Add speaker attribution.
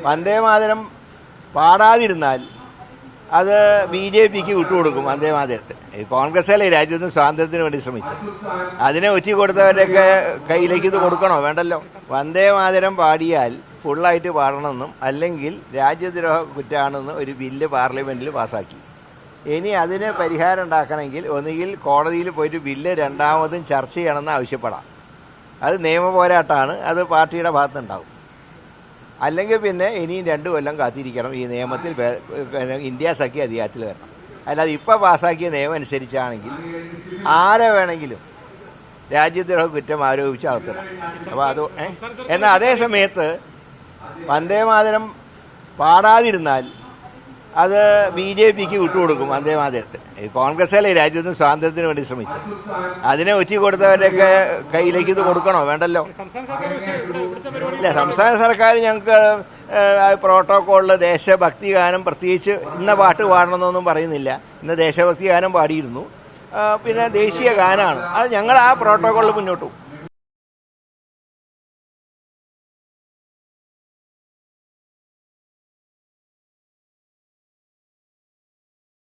Speaker 1: വന്ദേമാതരം പാടാതിരുന്നാൽ അത് BJPക്ക് വിട്ടുകൊടുക്കും. വന്ദേമാതരത്തെ കോൺഗ്രസ്സല്ലേ രാജ്യത്തിന് സ്വാതന്ത്ര്യത്തിന് വേണ്ടി ശ്രമിച്ചത്. അതിനെ ഒറ്റി കൊടുത്തവരുടെയൊക്കെ കയ്യിലേക്ക് ഇത് കൊടുക്കണോ? വേണ്ടല്ലോ. വന്ദേമാതരം പാടിയാൽ ഫുള്ളായിട്ട് പാടണമെന്നും അല്ലെങ്കിൽ രാജ്യദ്രോഹ കുറ്റമാണെന്നും ഒരു ബില്ല് പാർലമെൻറ്റിൽ പാസ്സാക്കി. ഇനി അതിന് പരിഹാരം ഉണ്ടാക്കണമെങ്കിൽ ഒന്നുകിൽ കോടതിയിൽ പോയിട്ട് ബില്ല് രണ്ടാമതും ചർച്ച ചെയ്യണമെന്ന് ആവശ്യപ്പെടാം. അത് നിയമ പോരാട്ടമാണ്. അത് പാർട്ടിയുടെ ഭാഗത്തുനിന്നുണ്ടാകും. അല്ലെങ്കിൽ പിന്നെ ഇനിയും 2 കൊല്ലം കാത്തിരിക്കണം. ഈ നിയമത്തിൽ ഇന്ത്യ സഖ്യ അധികാരത്തിൽ വരണം. അല്ലാതെ ഇപ്പോൾ പാസ്സാക്കിയ നിയമം അനുസരിച്ചാണെങ്കിൽ ആരെ വേണമെങ്കിലും രാജ്യദ്രോഹ കുറ്റം ആരോപിച്ച് അകത്തിടാം. അപ്പോൾ അത് എന്നാൽ അതേ സമയത്ത് വന്ദേമാതരം പാടാതിരുന്നാൽ അത് BJPക്ക് വിട്ടുകൊടുക്കും. വന്ദേമാതരത്തെ കോൺഗ്രസ്സല്ലേ രാജ്യത്തിന് സ്വാതന്ത്ര്യത്തിന് വേണ്ടി ശ്രമിച്ചത്. അതിനെ ഒറ്റി കൊടുത്തവരുടെയൊക്കെ കയ്യിലേക്ക് ഇത് കൊടുക്കണോ? വേണ്ടല്ലോ. ഇല്ല, സംസ്ഥാന സർക്കാർ ഞങ്ങൾക്ക് പ്രോട്ടോക്കോളിൽ ദേശഭക്തി ഗാനം പ്രത്യേകിച്ച് ഇന്ന പാട്ട് പാടണമെന്നൊന്നും പറയുന്നില്ല. ഇന്ന് ദേശഭക്തി ഗാനം പാടിയിരുന്നു. പിന്നെ ദേശീയ ഗാനമാണ്. അത് ഞങ്ങൾ ആ പ്രോട്ടോക്കോളിൽ മുന്നോട്ട് പോകും.